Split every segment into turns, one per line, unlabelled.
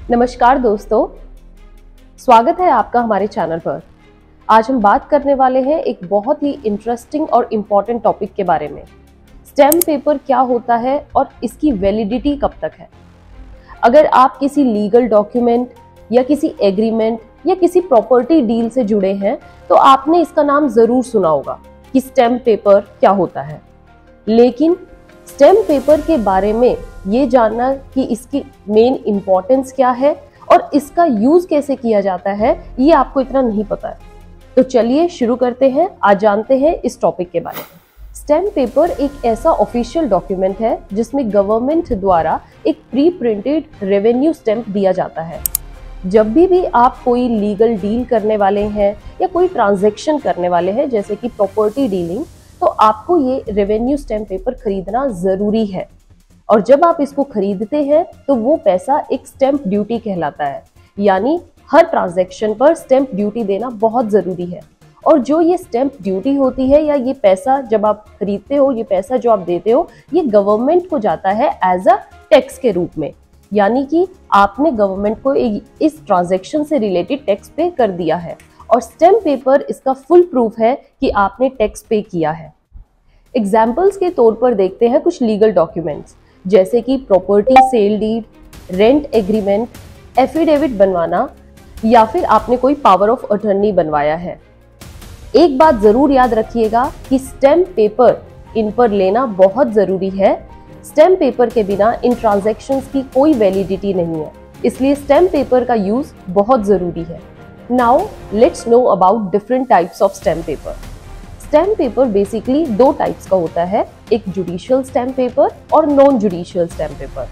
नमस्कार दोस्तों, स्वागत है आपका हमारे चैनल पर। आज हम बात करने वाले हैं एक बहुत ही इंटरेस्टिंग और इम्पॉर्टेंट टॉपिक के बारे में। स्टैम्प पेपर क्या होता है और इसकी वैलिडिटी कब तक है। अगर आप किसी लीगल डॉक्यूमेंट या किसी एग्रीमेंट या किसी प्रॉपर्टी डील से जुड़े हैं तो आपने इसका नाम जरूर सुना होगा कि स्टैम्प पेपर क्या होता है। लेकिन स्टैम्प पेपर के बारे में ये जानना कि इसकी मेन इम्पोर्टेंस क्या है और इसका यूज कैसे किया जाता है, ये आपको इतना नहीं पता है। तो चलिए शुरू करते हैं, आज जानते हैं इस टॉपिक के बारे में। स्टैम्प पेपर एक ऐसा ऑफिशियल डॉक्यूमेंट है जिसमें गवर्नमेंट द्वारा एक प्री प्रिंटेड रेवेन्यू स्टैम्प दिया जाता है। जब भी आप कोई लीगल डील करने वाले हैं या कोई ट्रांजैक्शन करने वाले हैं, जैसे कि प्रॉपर्टी डीलिंग, तो आपको ये रेवेन्यू स्टैम्प पेपर खरीदना जरूरी है। और जब आप इसको खरीदते हैं तो वो पैसा एक स्टैम्प ड्यूटी कहलाता है, यानी हर ट्रांजैक्शन पर स्टैम्प ड्यूटी देना बहुत जरूरी है। और जो ये स्टैम्प ड्यूटी होती है या ये पैसा जब आप खरीदते हो, ये पैसा जो आप देते हो, ये गवर्नमेंट को जाता है एज अ टैक्स के रूप में, यानी कि आपने गवर्नमेंट को इस ट्रांजैक्शन से रिलेटेड टैक्स पे कर दिया है। और स्टैम्प पेपर इसका फुल प्रूफ है कि आपने टैक्स पे किया है। एग्जाम्पल्स के तौर पर देखते हैं कुछ लीगल डॉक्यूमेंट्स, जैसे कि property sale deed, rent agreement, affidavit बनवाना, या फिर आपने कोई पावर ऑफ अटर्नी बनवाया है। एक बात जरूर याद रखिएगा कि स्टैम्प पेपर इन पर लेना बहुत जरूरी है। स्टैम्प पेपर के बिना इन ट्रांजैक्शंस की कोई वैलिडिटी नहीं है, इसलिए स्टैम्प पेपर का यूज बहुत जरूरी है। Now let's know about different types of stamp paper. Stamp paper basically दो टाइप्स का होता है, एक जुडिशियल स्टैम्प पेपर और non judicial stamp paper.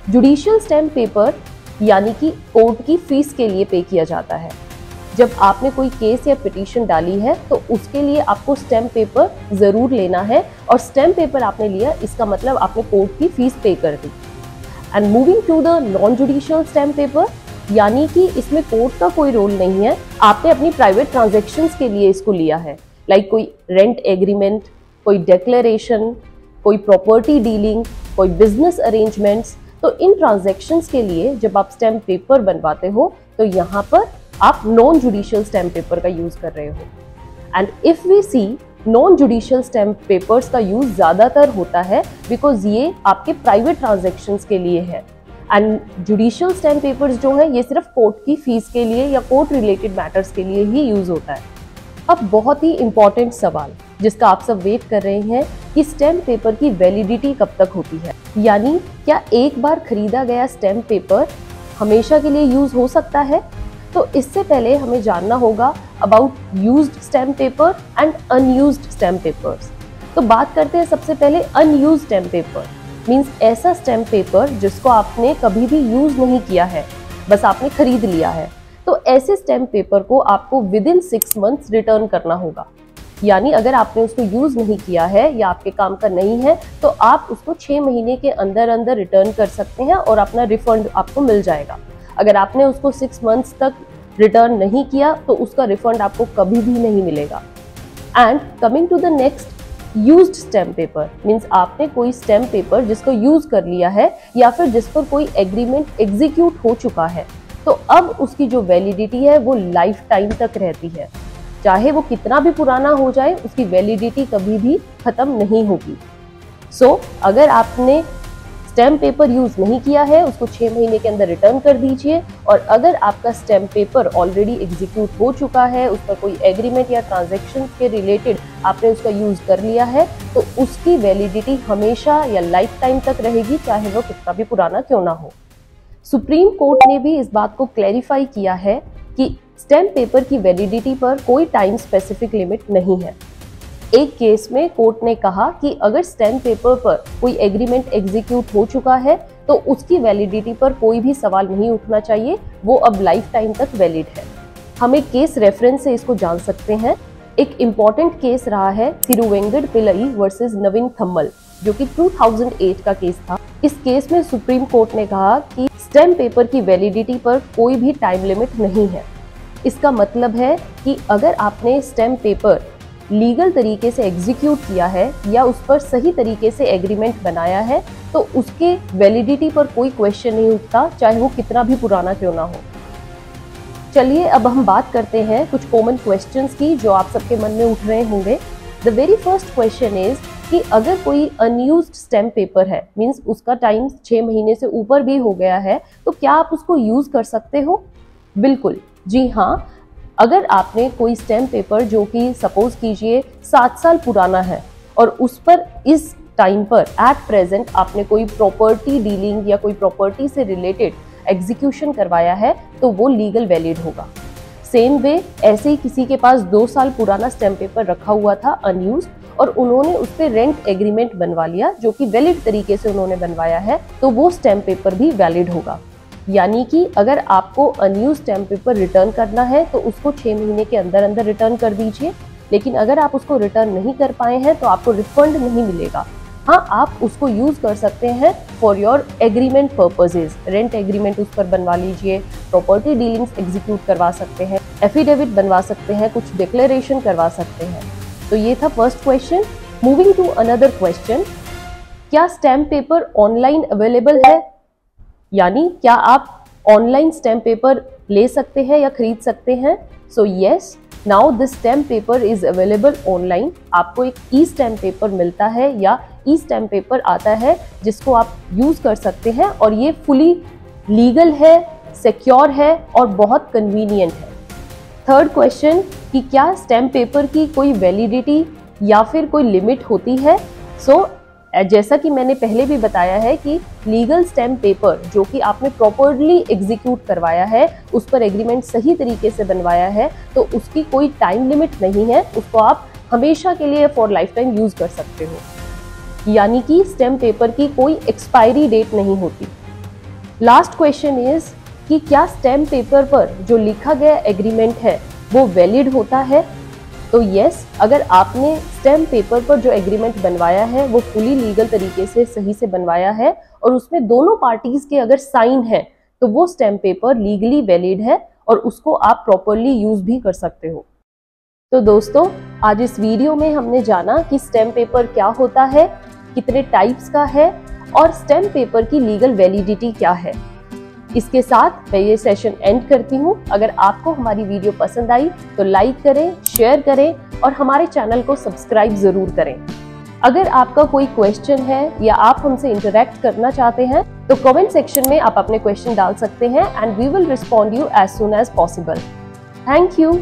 Judicial stamp paper यानी कि कोर्ट की फीस के लिए पे किया जाता है। जब आपने कोई केस या पिटीशन डाली है तो उसके लिए आपको स्टैम्प पेपर जरूर लेना है, और स्टैम्प पेपर आपने लिया इसका मतलब आपने कोर्ट की फीस पे कर दी। And moving to the non judicial stamp paper, यानी कि इसमें कोर्ट का कोई रोल नहीं है, आपने अपनी प्राइवेट ट्रांजैक्शंस के लिए इसको लिया है, लाइक कोई रेंट एग्रीमेंट, कोई डिक्लेरेशन, कोई प्रॉपर्टी डीलिंग, कोई बिजनेस अरेंजमेंट्स। तो इन ट्रांजैक्शंस के लिए जब आप स्टैम्प पेपर बनवाते हो तो यहाँ पर आप नॉन जुडिशियल स्टैम्प पेपर का यूज कर रहे हो। And if we see, non judicial stamp papers का यूज ज्यादातर होता है बिकॉज ये आपके प्राइवेट ट्रांजैक्शंस के लिए है। एंड जुडिशियल स्टैम्प पेपर्स जो है ये सिर्फ कोर्ट की फीस के लिए या कोर्ट रिलेटेड मैटर्स के लिए ही यूज होता है। अब बहुत ही इंपॉर्टेंट सवाल जिसका आप सब वेट कर रहे हैं कि स्टैम्प पेपर की वैलिडिटी कब तक होती है, यानी क्या एक बार खरीदा गया स्टैम्प पेपर हमेशा के लिए यूज हो सकता है। तो इससे पहले हमें जानना होगा about used stamp paper and unused stamp papers. तो बात करते हैं सबसे पहले अनयूज्ड स्टैम्प पेपर। मीन्स ऐसा स्टैम्प पेपर जिसको आपने कभी भी यूज नहीं किया है, बस आपने खरीद लिया है। तो ऐसे स्टैम्प पेपर को आपको विद इन 6 मंथ्स रिटर्न करना होगा, यानी अगर आपने उसको यूज नहीं किया है या आपके काम का नहीं है तो आप उसको 6 महीने के अंदर अंदर रिटर्न कर सकते हैं और अपना रिफंड आपको मिल जाएगा। अगर आपने उसको 6 मंथ्स तक रिटर्न नहीं किया तो उसका रिफंड आपको कभी भी नहीं मिलेगा। And coming to the next, used stamp paper means आपने कोई स्टैम्प पेपर जिसको यूज कर लिया है या फिर जिस पर कोई एग्रीमेंट एग्जीक्यूट हो चुका है, तो अब उसकी जो वैलिडिटी है वो लाइफ टाइम तक रहती है। चाहे वो कितना भी पुराना हो जाए, उसकी वैलिडिटी कभी भी खत्म नहीं होगी। सो अगर आपने स्टैम्प पेपर यूज नहीं किया है उसको 6 महीने के अंदर रिटर्न कर दीजिए। और अगर आपका स्टैम्प पेपर ऑलरेडी एग्जीक्यूट हो चुका है, उस पर कोई एग्रीमेंट या ट्रांजैक्शन के रिलेटेड आपने उसका यूज कर लिया है, तो उसकी वैलिडिटी हमेशा या लाइफ टाइम तक रहेगी, चाहे वो कितना भी पुराना क्यों ना हो। सुप्रीम कोर्ट ने भी इस बात को क्लैरिफाई किया है कि स्टैम्प पेपर की वैलिडिटी पर कोई टाइम स्पेसिफिक लिमिट नहीं है। एक केस में कोर्ट ने कहा कि अगर स्टैम्प पेपर पर कोई एग्रीमेंट एग्जीक्यूट हो चुका है तो उसकी वैलिडिटी पर कोई भी सवाल नहीं उठना चाहिए, वो अब लाइफ टाइम तक वैलिड है। हम एक केस रेफरेंस से इसको जान सकते हैं। एक इम्पॉर्टेंट केस रहा है थिरुवेंगड पिल्लई वर्सेस नवीन थम्मल, जो कि 2008 का केस था। इस केस में सुप्रीम कोर्ट ने कहा कि स्टैम्प पेपर की वैलिडिटी पर कोई भी टाइम लिमिट नहीं है। इसका मतलब है कि अगर आपने स्टैम्प पेपर लीगल तरीके से एग्जीक्यूट किया है या उस पर सही तरीके से एग्रीमेंट बनाया है तो उसके वैलिडिटी पर कोई क्वेश्चन नहीं उठता, चाहे वो कितना भी पुराना क्यों ना हो। चलिए अब हम बात करते हैं कुछ कॉमन क्वेश्चंस की जो आप सबके मन में उठ रहे होंगे। The very first question is कि अगर कोई अनयूज्ड स्टैम्प पेपर है, मींस उसका टाइम 6 महीने से ऊपर भी हो गया है, तो क्या आप उसको यूज कर सकते हो? बिल्कुल जी हाँ। अगर आपने कोई स्टैम्प पेपर जो कि सपोज कीजिए 7 साल पुराना है और उस पर इस टाइम पर एट प्रेजेंट आपने कोई प्रॉपर्टी डीलिंग या कोई प्रॉपर्टी से रिलेटेड एग्जीक्यूशन करवाया है, तो वो लीगल वैलिड होगा। सेम वे ऐसे ही किसी के पास 2 साल पुराना स्टैम्प पेपर रखा हुआ था अनयूज्ड और उन्होंने उस पर रेंट एग्रीमेंट बनवा लिया जो कि वैलिड तरीके से उन्होंने बनवाया है, तो वो स्टैम्प पेपर भी वैलिड होगा। यानी कि अगर आपको अनयूज्ड स्टैम्प पेपर रिटर्न करना है तो उसको 6 महीने के अंदर अंदर रिटर्न कर दीजिए, लेकिन अगर आप उसको रिटर्न नहीं कर पाए हैं तो आपको रिफंड नहीं मिलेगा। हाँ, आप उसको यूज कर सकते हैं for your agreement purposes. Rent agreement उस पर बनवा लीजिए, प्रॉपर्टी डीलिंग्स एग्जीक्यूट करवा सकते हैं, एफिडेविट बनवा सकते हैं, कुछ डिक्लेरेशन करवा सकते हैं। तो ये था first question. Moving to another question, क्या स्टैम्प पेपर ऑनलाइन अवेलेबल है? यानी क्या आप ऑनलाइन स्टैम्प पेपर ले सकते हैं या खरीद सकते हैं? So yes, now this stamp paper is available online. आपको एक ई स्टैम्प पेपर मिलता है या ई स्टैम्प पेपर आता है जिसको आप यूज कर सकते हैं और ये फुली लीगल है, सिक्योर है और बहुत कन्वीनियंट है। थर्ड क्वेश्चन कि क्या स्टैम्प पेपर की कोई वैलिडिटी या फिर कोई लिमिट होती है? जैसा कि मैंने पहले भी बताया है कि लीगल स्टैम्प पेपर जो कि आपने प्रॉपर्ली एग्जीक्यूट करवाया है, उस पर एग्रीमेंट सही तरीके से बनवाया है, तो उसकी कोई टाइम लिमिट नहीं है, उसको आप हमेशा के लिए फॉर लाइफ टाइम यूज कर सकते हो। यानी कि स्टैम्प पेपर की कोई एक्सपायरी डेट नहीं होती। लास्ट क्वेश्चन इज कि क्या स्टैम्प पेपर पर जो लिखा गया एग्रीमेंट है वो वैलिड होता है? तो यस, अगर आपने स्टैम्प पेपर पर जो एग्रीमेंट बनवाया है वो फुली लीगल तरीके से सही से बनवाया है और उसमें दोनों पार्टीज के अगर साइन है तो वो स्टैम्प पेपर लीगली वैलिड है और उसको आप प्रॉपरली यूज भी कर सकते हो। तो दोस्तों, आज इस वीडियो में हमने जाना कि स्टैम्प पेपर क्या होता है, कितने टाइप्स का है और स्टैम्प पेपर की लीगल वैलिडिटी क्या है। इसके साथ मैं ये सेशन एंड करती हूँ। अगर आपको हमारी वीडियो पसंद आई तो लाइक करें, शेयर करें और हमारे चैनल को सब्सक्राइब जरूर करें। अगर आपका कोई क्वेश्चन है या आप हमसे इंटरेक्ट करना चाहते हैं तो कमेंट सेक्शन में आप अपने क्वेश्चन डाल सकते हैं and we will respond you as soon as possible. Thank you.